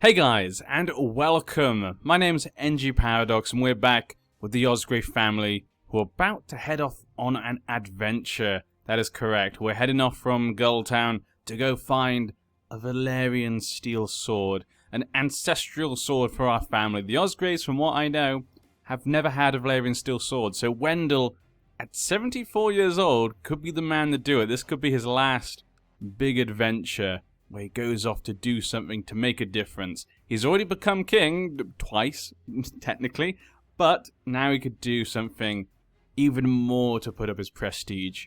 Hey guys, and welcome! My name's NG Paradox, and we're back with the Osgrey family, who are about to head off on an adventure. That is correct. We're heading off from Gulltown to go find a Valyrian steel sword, an ancestral sword for our family. The Osgreys, from what I know, have never had a Valyrian steel sword, so Wendell, at 74 years old, could be the man to do it. This could be his last big adventure, where he goes off to do something to make a difference. He's already become king, twice, technically, but now he could do something even more to put up his prestige.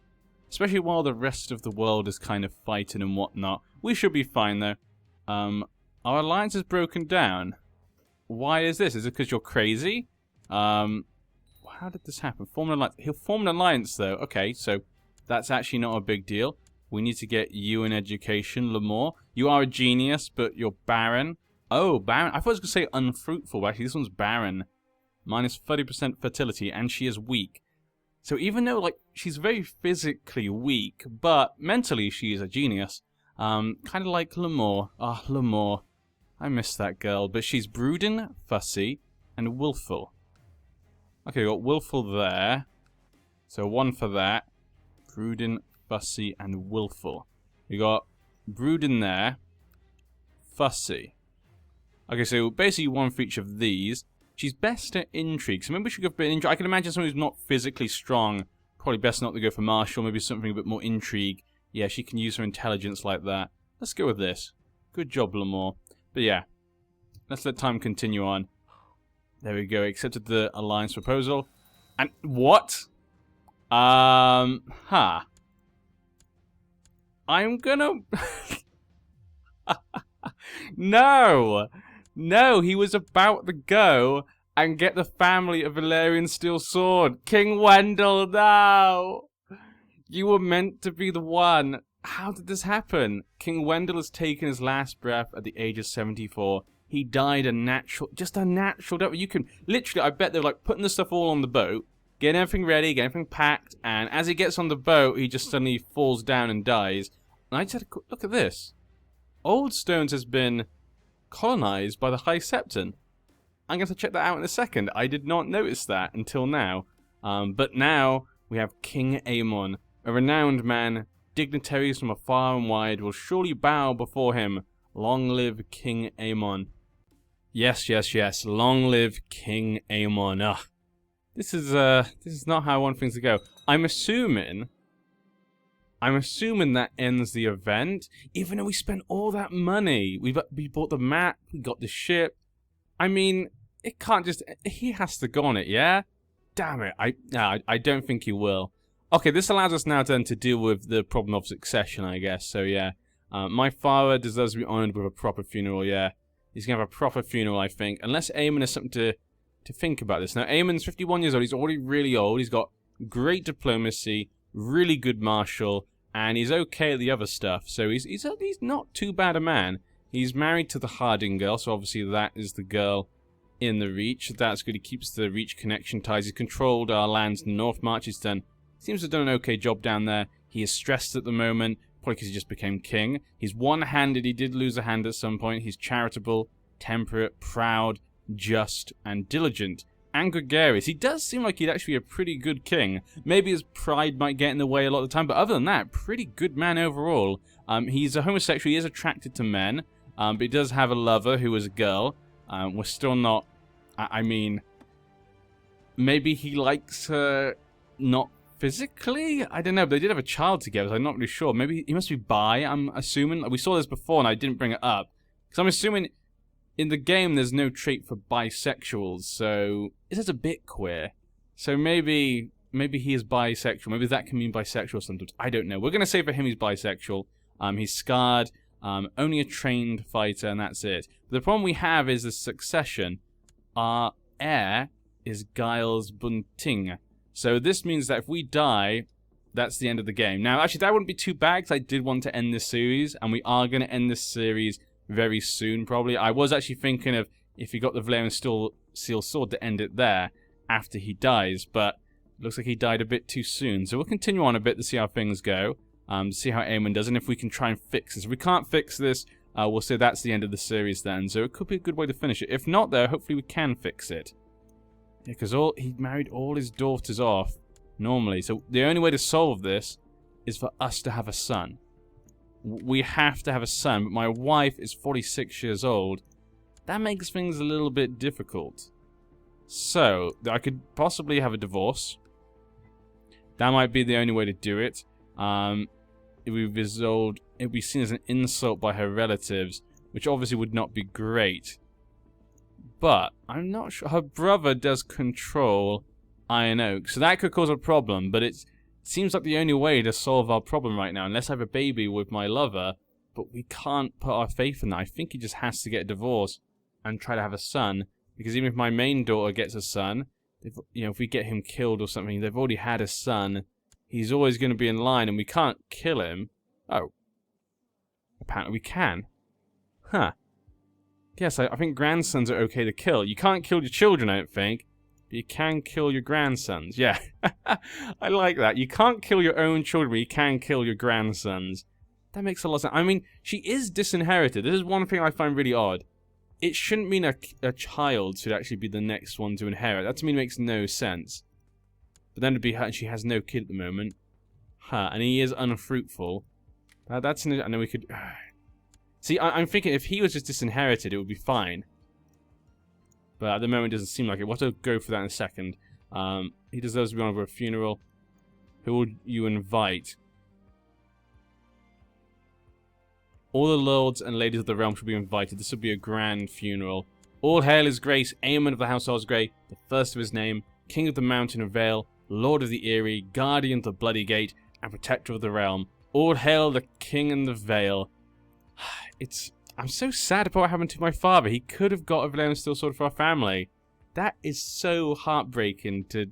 Especially while the rest of the world is kind of fighting and whatnot. We should be fine, though. Our alliance is broken down. Why is this? Is it because you're crazy? How did this happen? Form an alliance. He'll form an alliance, though. Okay, so that's actually not a big deal. We need to get you in education, Lemore. You are a genius, but you're barren. Oh, barren. I thought I was going to say unfruitful, but actually this one's barren. Minus 30% fertility, and she is weak. So even though, like, she's very physically weak, but mentally she is a genius. Kind of like Lemore. Ah, Lemore. I miss that girl. But she's brooding, fussy, and willful. Okay, we got willful there. So one for that. Brooding, fussy, and willful. We got brooding there. Fussy. Okay, so basically one for each of these. She's best at intrigue, so maybe we should go for a bit of intrigue. I can imagine someone who's not physically strong. Probably best not to go for martial, maybe something a bit more intrigue. Yeah, she can use her intelligence like that. Let's go with this. Good job, Lemore. But yeah, let's let time continue on. There we go, accepted the alliance proposal. And what? I'm gonna... No, he was about to go and get the family a Valyrian steel sword. King Wendell, no! You were meant to be the one. How did this happen? King Wendell has taken his last breath at the age of 74. He died just a natural death. You can, literally, I bet they're like putting the stuff all on the boat, getting everything ready, getting everything packed, and as he gets on the boat, he just suddenly falls down and dies. And I just had a quick look at this. Old Stones has been colonized by the High Septon. I'm going to check that out in a second. I did not notice that until now. But now we have King Aemon, a renowned man. Dignitaries from afar and wide will surely bow before him. Long live King Aemon. Yes, yes, yes. Long live King Aemon. Ugh. This is not how I want things to go. I'm assuming that ends the event, even though we spent all that money. We bought the map, we got the ship. I mean, it can't just... He has to go on it, yeah? Damn it, I don't think he will. Okay, this allows us now then to deal with the problem of succession, I guess, so yeah. My father deserves to be honoured with a proper funeral, yeah. He's going to have a proper funeral, I think. Unless Aemon has something to think about this. Now, Aemon's 51 years old, he's already really old, he's got great diplomacy, really good martial, and he's okay at the other stuff, so he's not too bad a man. He's married to the Harding girl, so obviously that is the girl in the Reach. That's good, he keeps the Reach connection ties. He's controlled our lands in the North March. Seems to have done an okay job down there. He is stressed at the moment, probably because he just became king. He's one-handed, he did lose a hand at some point. He's charitable, temperate, proud, just, and diligent. And gregarious. He does seem like he'd actually be a pretty good king. Maybe his pride might get in the way a lot of the time, but other than that, pretty good man overall. He's a homosexual, he is attracted to men, but he does have a lover who is a girl. We're still not... I mean... Maybe he likes her not physically? I don't know, but they did have a child together, so I'm not really sure. Maybe he must be bi, I'm assuming. We saw this before and I didn't bring it up. Because I'm assuming... In the game, there's no trait for bisexuals, so it is a bit queer. So maybe he is bisexual. Maybe that can mean bisexual sometimes. I don't know. We're going to say for him he's bisexual. He's scarred, only a trained fighter, and that's it. But the problem we have is the succession. Our heir is Giles Bunting. So this means that if we die, that's the end of the game. Now, actually, that wouldn't be too bad, because I did want to end this series, and we are going to end this series very soon, probably. I was actually thinking of if he got the Valyrian steel sword to end it there after he dies, but it looks like he died a bit too soon. So we'll continue on a bit to see how things go, see how Aemon does, and if we can try and fix this. If we can't fix this, we'll say that's the end of the series then. So it could be a good way to finish it. If not, though, hopefully we can fix it. Yeah, because he married all his daughters off normally. So the only way to solve this is for us to have a son. We have to have a son, but my wife is 46 years old. That makes things a little bit difficult. So, I could possibly have a divorce. That might be the only way to do it. If we resolved, it would be seen as an insult by her relatives, which obviously would not be great. But, I'm not sure. Her brother does control Iron Oak, so that could cause a problem, but it seems like the only way to solve our problem right now, unless I have a baby with my lover, but we can't put our faith in that. I think he just has to get a divorce and try to have a son. Because even if my main daughter gets a son, if we get him killed or something, they've already had a son. He's always going to be in line, and we can't kill him. Oh. Apparently we can. Huh. Yes, I think grandsons are okay to kill. You can't kill your children, I don't think. But you can kill your grandsons. Yeah. I like that. You can't kill your own children, but you can kill your grandsons. That makes a lot of sense. I mean, she is disinherited. This is one thing I find really odd. It shouldn't mean a child should actually be the next one to inherit. That to me makes no sense. But then it'd be her, and she has no kid at the moment. Huh, and he is unfruitful. That's an... I know we could... See, I'm thinking if he was just disinherited, it would be fine. But at the moment, it doesn't seem like it. We'll have to go for that in a second. He deserves to be on a funeral. Who would you invite? All the lords and ladies of the realm should be invited. This would be a grand funeral. All hail his grace, Aemon of the House Osgrey, the first of his name, King of the Mountain of Vale, Lord of the Eyrie, Guardian of the Bloody Gate, and Protector of the Realm. All hail the King in the Vale. I'm so sad about what happened to my father. He could have got a Valerian Steel Sword for our family. That is so heartbreaking to...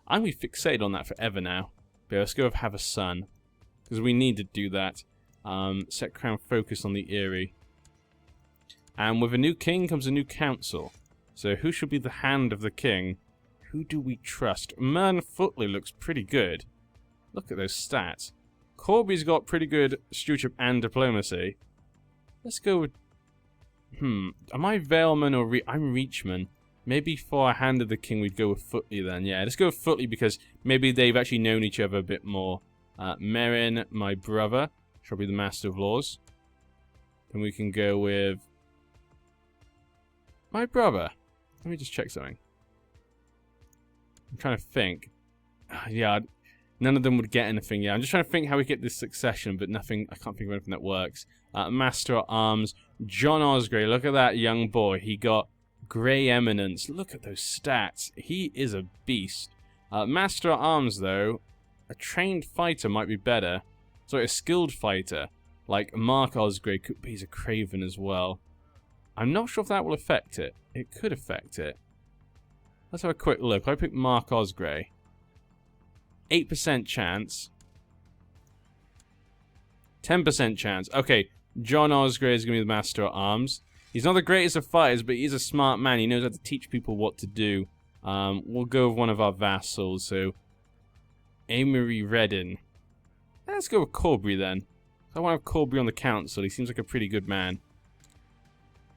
I'm going to be fixated on that forever now. But let's go have a son. Because we need to do that. Set crown focus on the Eyrie. And with a new king comes a new council. So who should be the hand of the king? Who do we trust? Mern Footley looks pretty good. Look at those stats. Corby's got pretty good stewardship and diplomacy. Let's go with... Am I Valeman or... I'm Reachman. Maybe for a hand of the king we'd go with Footley then. Yeah, let's go with Footley because maybe they've actually known each other a bit more. Merrin, my brother. Shall be the Master of Laws. Then we can go with... my brother. Let me just check something. I'm trying to think. Yeah, none of them would get anything. Yeah, I'm just trying to think how we get this succession, but nothing... I can't think of anything that works. Master at Arms. John Osgrey. Look at that young boy. He got Grey Eminence. Look at those stats. He is a beast. Master at Arms, though. A trained fighter might be better. So a skilled fighter, like Mark Osgrey, he's a Craven as well. I'm not sure if that will affect it. It could affect it. Let's have a quick look. I pick Mark Osgrey. 8% chance. 10% chance. Okay, John Osgrey is going to be the Master at Arms. He's not the greatest of fighters, but he's a smart man. He knows how to teach people what to do. We'll go with one of our vassals, so... Amory Redden. Let's go with Corby then. I want to have Corby on the council. He seems like a pretty good man.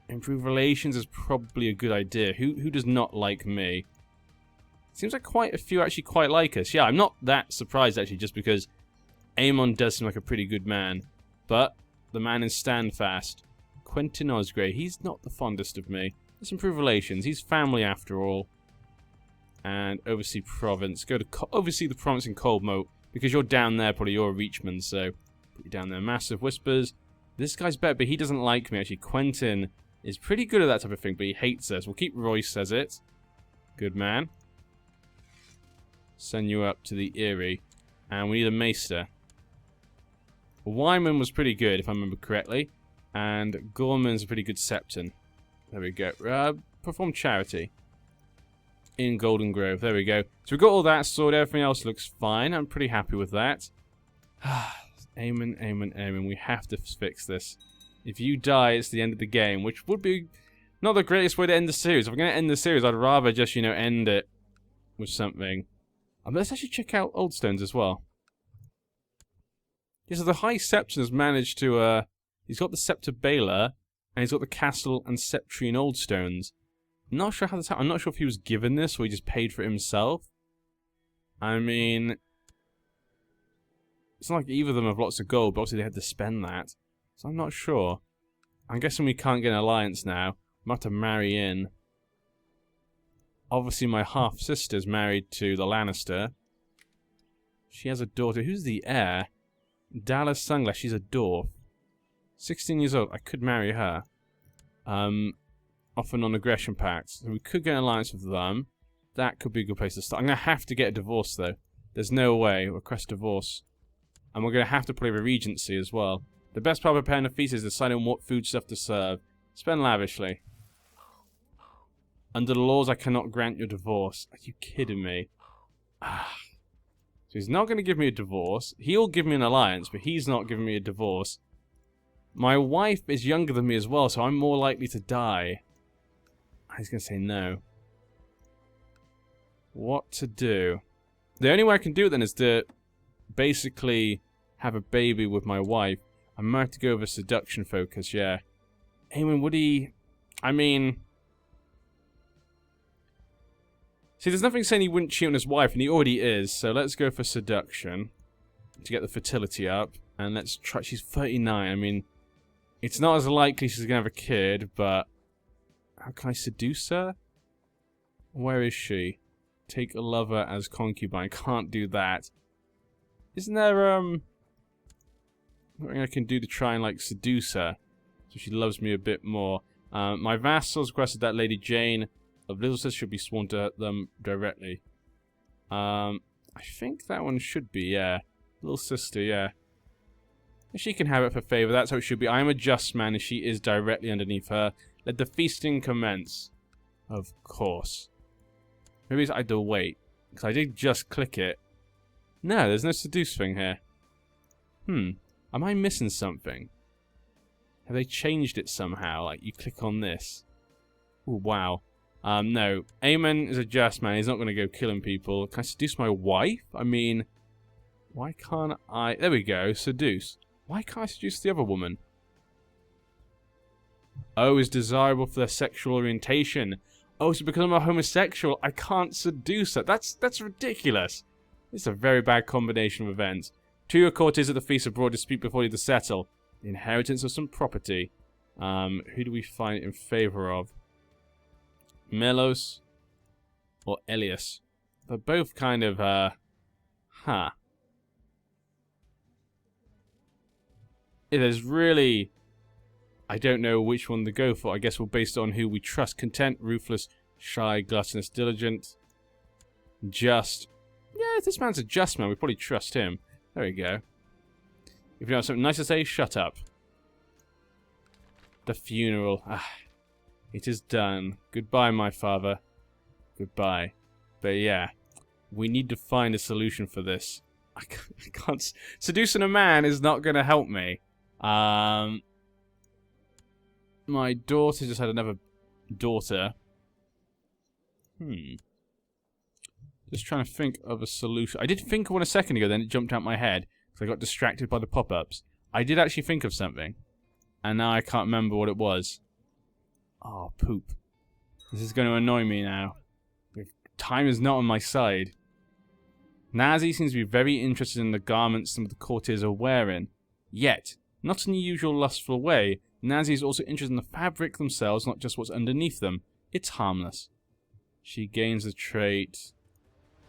Improve relations is probably a good idea. Who does not like me? Seems like quite a few actually quite like us. Yeah, I'm not that surprised actually, just because Aemon does seem like a pretty good man. But the man is Standfast. Quentin Osgrey. He's not the fondest of me. Let's improve relations. He's family after all. And oversee province. Go to oversee the province in Coldmoat. Because you're down there, probably you're a Reachman, so put you down there. Massive Whispers. This guy's better, but he doesn't like me, actually. Quentin is pretty good at that type of thing, but he hates us. We'll keep Royce as it. Good man. Send you up to the Eyrie. And we need a Maester. Wyman was pretty good, if I remember correctly. And Gorman's a pretty good Septon. There we go. Perform charity. In Golden Grove. There we go. So we've got all that sorted. Everything else looks fine. I'm pretty happy with that. Aemon. We have to fix this. If you die, it's the end of the game, which would be not the greatest way to end the series. If I'm going to end the series, I'd rather just, you know, end it with something. Let's actually check out Oldstones as well. Yeah, so the High Septon has managed to, He's got the Scepter Baylor, and he's got the Castle and Septrian Oldstones. I'm not sure how this happened. I'm not sure if he was given this or he just paid for it himself. I mean, it's not like either of them have lots of gold, but obviously they had to spend that. So I'm not sure. I'm guessing we can't get an alliance now. I'm about to marry in. Obviously my half-sister's married to the Lannister. She has a daughter. Who's the heir? Dallas Sunglass. She's a dwarf. 16 years old. I could marry her. Off a non-aggression pact. So we could get an alliance with them. That could be a good place to start. I'm going to have to get a divorce, though. There's no way. Request divorce. And we're going to have to play the Regency as well. The best part of preparing a feast is deciding what food stuff to serve. Spend lavishly. Under the laws, I cannot grant your divorce. Are you kidding me? Ah. So he's not going to give me a divorce. He'll give me an alliance, but he's not giving me a divorce. My wife is younger than me as well, so I'm more likely to die. He's going to say no. What to do? The only way I can do it then is to basically have a baby with my wife. I might have to go with a seduction focus, yeah. Aemon, would he... I mean... See, there's nothing saying he wouldn't cheat on his wife, and he already is, so let's go for seduction to get the fertility up. And let's try... She's 39, I mean... It's not as likely she's going to have a kid, but... How can I seduce her? Where is she? Take a lover as concubine. Can't do that. Isn't there, something I can do to try and, like, seduce her? So she loves me a bit more. My vassals requested that Lady Jane of Littlesis should be sworn to them directly. I think that one should be, yeah. Little sister, yeah. She can have it for favor. That's how it should be. I am a just man, and she is directly underneath her. Let the feasting commence. Of course. Maybe I had to wait. Because I did just click it. No, there's no seduce thing here. Am I missing something? Have they changed it somehow? Like, you click on this. Ooh, wow. No. Aemon is a just man. He's not going to go killing people. Can I seduce my wife? I mean... Why can't I... There we go. Seduce. Why can't I seduce the other woman? Oh, is desirable for their sexual orientation. Oh, so because I'm a homosexual, I can't seduce her. That's ridiculous. It's a very bad combination of events. To your courtiers at the feast abroad dispute before you to settle. The inheritance of some property. Who do we find it in favor of? Melos or Elias? They're both kind of, It is really... I don't know which one to go for. I guess we'll base it on who we trust. Content, ruthless, shy, gluttonous, diligent, just. Yeah, if this man's a just man, we probably trust him. There we go. If you have something nice to say, shut up. The funeral. It is done. Goodbye, my father. Goodbye. But yeah, we need to find a solution for this. I can't... Seducing a man is not going to help me. My daughter just had another daughter. Just trying to think of a solution. I did think of one a second ago, then it jumped out my head. Because I got distracted by the pop-ups. I did actually think of something. And now I can't remember what it was. Oh, poop. This is going to annoy me now. Time is not on my side. Nazi seems to be very interested in the garments some of the courtiers are wearing. Yet, not in the usual lustful way, Nazi is also interested in the fabric themselves, not just what's underneath them. It's harmless. She gains a trait.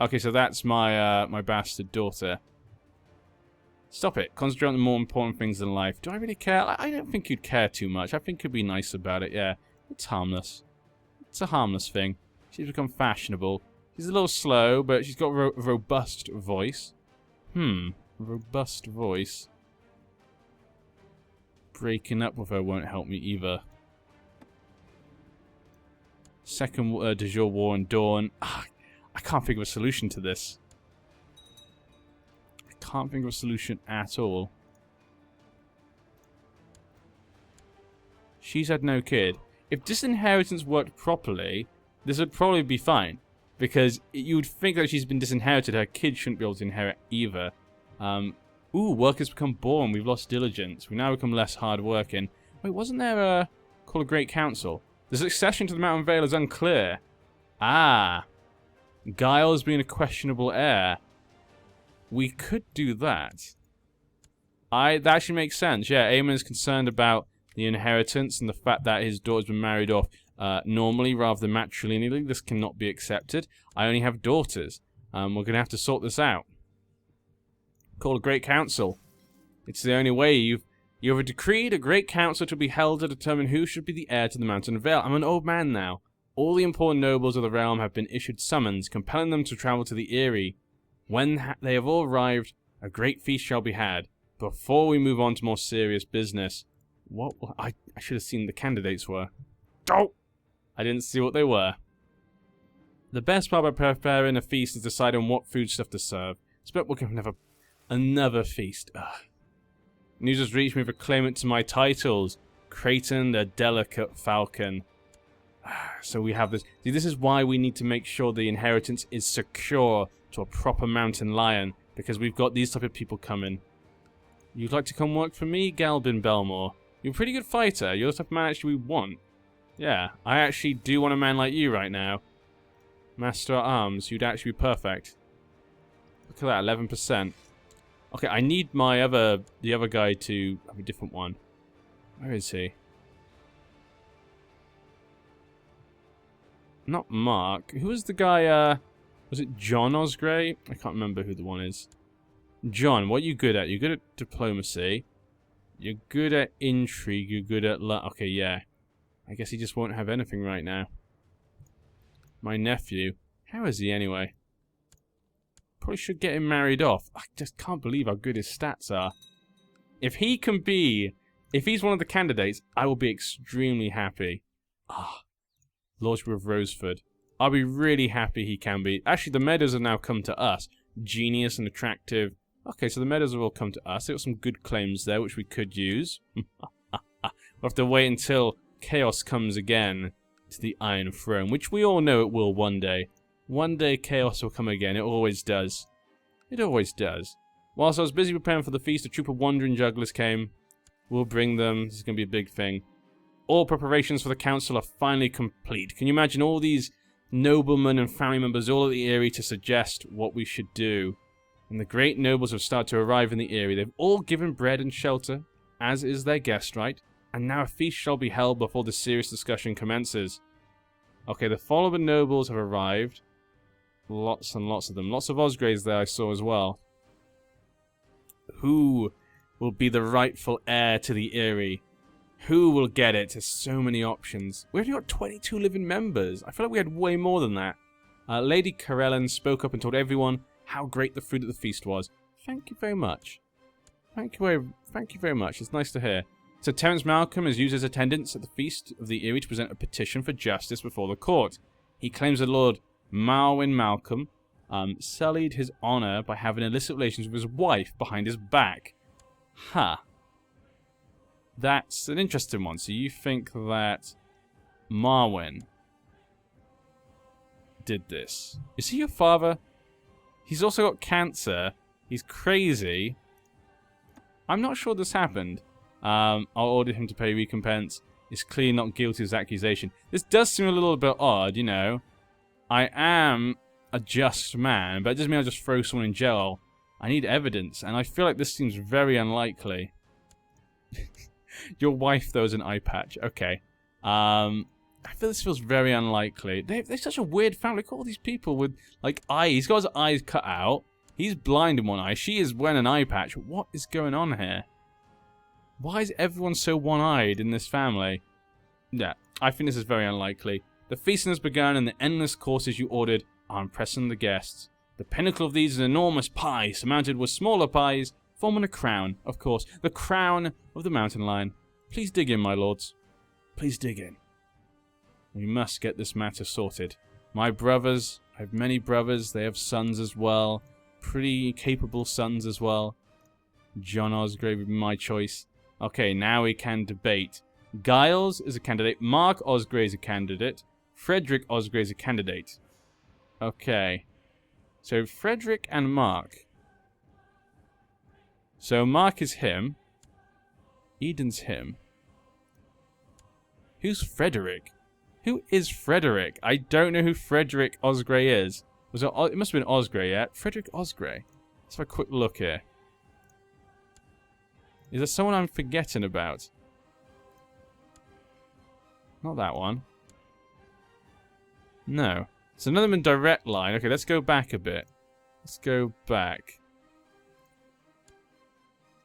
Okay, so that's my my bastard daughter. Stop it. Concentrate on the more important things in life. Do I really care? I don't think you'd care too much. I think you'd be nice about it, yeah. It's harmless. It's a harmless thing. She's become fashionable. She's a little slow, but she's got a robust voice. Robust voice. Breaking up with her won't help me either. Second de jure war and dawn. I can't think of a solution to this. I can't think of a solution at all. She's had no kid. If disinheritance worked properly, this would probably be fine. Because you would think that she's been disinherited, her kid shouldn't be able to inherit either. Ooh, work has become boring. We've lost diligence. We now become less hard-working. Wait, wasn't there a... called a Great Council? The succession to the Mountain Vale is unclear. Ah. Giles being a questionable heir. We could do that. That actually makes sense. Yeah, Aemon is concerned about the inheritance and the fact that his daughter's been married off normally rather than matrilineally. This cannot be accepted. I only have daughters. We're going to have to sort this out. Call a Great Council. It's the only way. You have decreed a Great Council to be held to determine who should be the heir to the Mountain Vale. I'm an old man now. All the important nobles of the realm have been issued summons, compelling them to travel to the Eyrie. When they have all arrived, a great feast shall be had. Before we move on to more serious business, what I should have seen the candidates were. Oh! I didn't see what they were. The best part about preparing a feast is deciding what food stuff to serve. Expect we're going to have another feast. Ugh. News has reached me of a claimant to my titles. Creighton the Delicate Falcon. So we have this. See, this is why we need to make sure the inheritance is secure to a proper mountain lion. Because we've got these type of people coming. You'd like to come work for me, Galbin Belmore? You're a pretty good fighter. You're the type of man actually we want. Yeah, I actually do want a man like you right now. Master at Arms, you'd actually be perfect. Look at that, 11%. Okay, I need the other guy to have a different one. Where is he? Not Mark. Who was the guy, was it John Osgrey? I can't remember who the one is. John, what are you good at? You're good at diplomacy. You're good at intrigue. You're good at luck. Okay, yeah. I guess he just won't have anything right now. My nephew. How is he anyway? Probably should get him married off. I just can't believe how good his stats are. If he can be... If he's one of the candidates, I will be extremely happy. Ah. Lordship of Roseford. I'll be really happy he can be. Actually, the Meadows have now come to us. Genius and attractive. Okay, so the Meadows have all come to us. They've got some good claims there, which we could use. We'll have to wait until Chaos comes again to the Iron Throne, which we all know it will one day. One day Chaos will come again. It always does. It always does. Whilst I was busy preparing for the feast, a troop of wandering jugglers came. We'll bring them. This is going to be a big thing. All preparations for the council are finally complete. Can you imagine all these noblemen and family members all at the Eyrie to suggest what we should do? And the great nobles have started to arrive in the Eyrie. They've all given bread and shelter, as is their guest right. And now a feast shall be held before the serious discussion commences. Okay, the following nobles have arrived. Lots and lots of them. Lots of Osgreys there I saw as well. Who will be the rightful heir to the Eyrie? Who will get it? There's so many options. We've only got 22 living members. I feel like we had way more than that. Lady Carellin spoke up and told everyone how great the food at the feast was. Thank you very much. Thank you very much. It's nice to hear. So Terence Malcolm has used his attendance at the feast of the Eyrie to present a petition for justice before the court. He claims that Lord Marwyn Malcolm sullied his honor by having illicit relations with his wife behind his back. Huh. That's an interesting one. So you think that Marwyn did this? Is he your father? He's also got cancer. He's crazy. I'm not sure this happened. I'll order him to pay recompense. He's clearly not guilty of his accusation. This does seem a little bit odd, you know. I am a just man, but it doesn't mean I'll just throw someone in jail. I need evidence, and I feel like this seems very unlikely. Your wife, though, is an eye patch. Okay. I feel this feels very unlikely. They're such a weird family. Look at all these people with, like, eyes. He's got his eyes cut out. He's blind in one eye. She is wearing an eye patch. What is going on here? Why is everyone so one-eyed in this family? Yeah, I think this is very unlikely. The feasting has begun, and the endless courses you ordered are impressing the guests. The pinnacle of these is an enormous pie, surmounted with smaller pies, forming a crown, of course. The crown of the mountain lion. Please dig in, my lords. Please dig in. We must get this matter sorted. My brothers, I have many brothers, they have sons as well. Pretty capable sons as well. John Osgrey would be my choice. Okay, now we can debate. Giles is a candidate. Mark Osgrey is a candidate. Frederick Osgrey is a candidate. Okay. So Frederick and Mark. So Mark is him. Eden's him. Who's Frederick? Who is Frederick? I don't know who Frederick Osgrey is. Was it? It must have been Osgrey, yeah? Frederick Osgrey. Let's have a quick look here. Is there someone I'm forgetting about? Not that one. No. So none of them in direct line. Okay, let's go back a bit. Let's go back.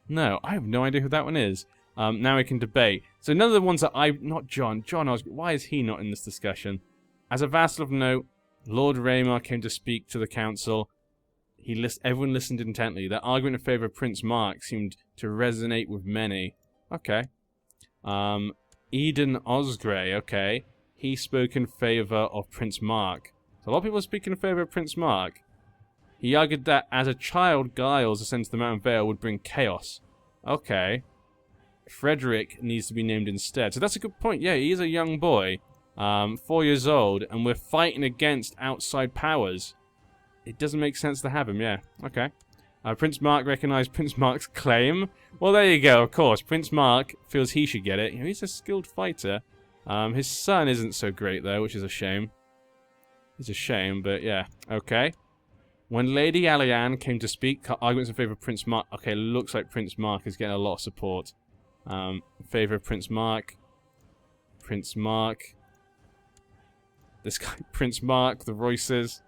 No, I have no idea who that one is. Now we can debate. So none of the ones that not John. John Osgrey. Why is he not in this discussion? As a vassal of note, Lord Raymar came to speak to the council. Everyone listened intently. Their argument in favour of Prince Mark seemed to resonate with many. Okay. Eden Osgrey. Okay. He spoke in favour of Prince Mark. So a lot of people are speaking in favour of Prince Mark. He argued that as a child, Giles' ascent to the Mountain Vale would bring chaos. Okay. Frederick needs to be named instead. So that's a good point. Yeah, he's a young boy. 4 years old, and we're fighting against outside powers. It doesn't make sense to have him, yeah. Okay. Prince Mark recognized Prince Mark's claim. Well, there you go, of course. Prince Mark feels he should get it. You know, he's a skilled fighter. His son isn't so great, though, which is a shame. It's a shame, but yeah. Okay. When Lady Alianne came to speak, arguments in favor of Prince Mark. Okay, looks like Prince Mark is getting a lot of support. In favor of Prince Mark. Prince Mark. This guy, Prince Mark, the Royces.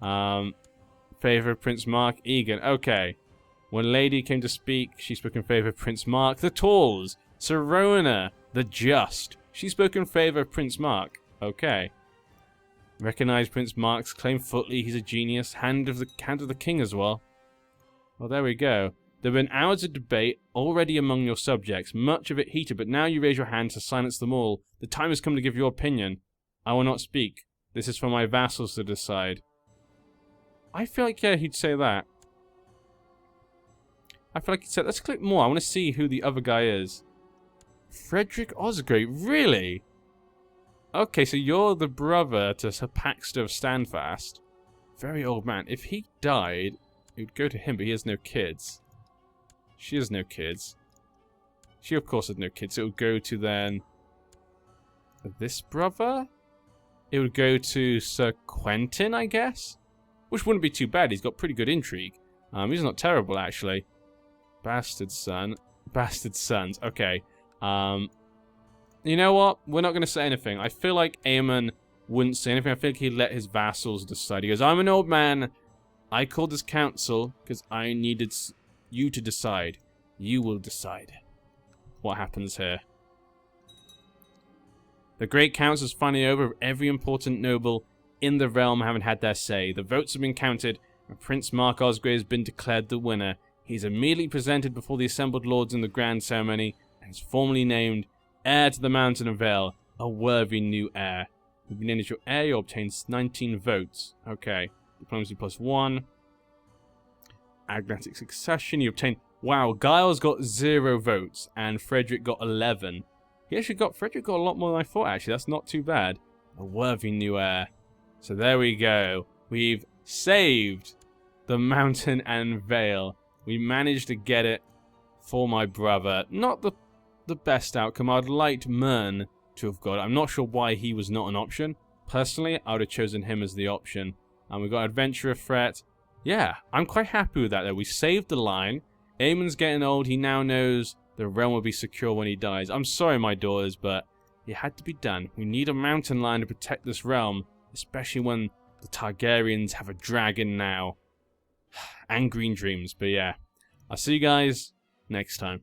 Favor of Prince Mark. Egan. Okay. When Lady came to speak, she spoke in favor of Prince Mark. The Talls. Serona, the Just. She spoke in favor of Prince Mark. Okay. Recognize Prince Mark's claim. Footley, he's a genius. Hand of the king as well. Well, there we go. There have been hours of debate already among your subjects, much of it heated, but now you raise your hand to silence them all. The time has come to give your opinion. I will not speak. This is for my vassals to decide. I feel like, yeah, he'd say that. I feel like he'd say, let's click more. I want to see who the other guy is. Frederick Osgrey, really? Okay, so you're the brother to Sir Paxter of Standfast. Very old man. If he died, it would go to him, but he has no kids. She has no kids. She, of course, has no kids. So it would go to then... this brother? It would go to Sir Quentin, I guess? Which wouldn't be too bad. He's got pretty good intrigue. He's not terrible, actually. Bastard son. Bastard sons. Okay. You know what? We're not going to say anything. I feel like Aemon wouldn't say anything. I think he'd let his vassals decide. He goes, I'm an old man. I called this council because I needed you to decide. You will decide what happens here. The Great Council is finally over, with every important noble in the realm having had their say. The votes have been counted, and Prince Mark Osgrey has been declared the winner. He's immediately presented before the assembled lords in the grand ceremony, and is formally named heir to the Mountain of Vale, a worthy new heir. You'll be named as your heir, you'll obtain 19 votes. Okay. Diplomacy +1. Agnatic succession, you obtain... Wow, Giles got 0 votes, and Frederick got 11. Frederick got a lot more than I thought, actually. That's not too bad. A worthy new heir. So there we go. We've saved the Mountain and Vale. We managed to get it for my brother. Not the best outcome. I'd liked Mern to have got it. I'm not sure why he was not an option. Personally, I would have chosen him as the option. And we got Adventurer Threat. Yeah, I'm quite happy with that, though. We saved the line. Aemon's getting old. He now knows the realm will be secure when he dies. I'm sorry, my daughters, but it had to be done. We need a mountain line to protect this realm, especially when the Targaryens have a dragon now. And green dreams, but yeah. I'll see you guys next time.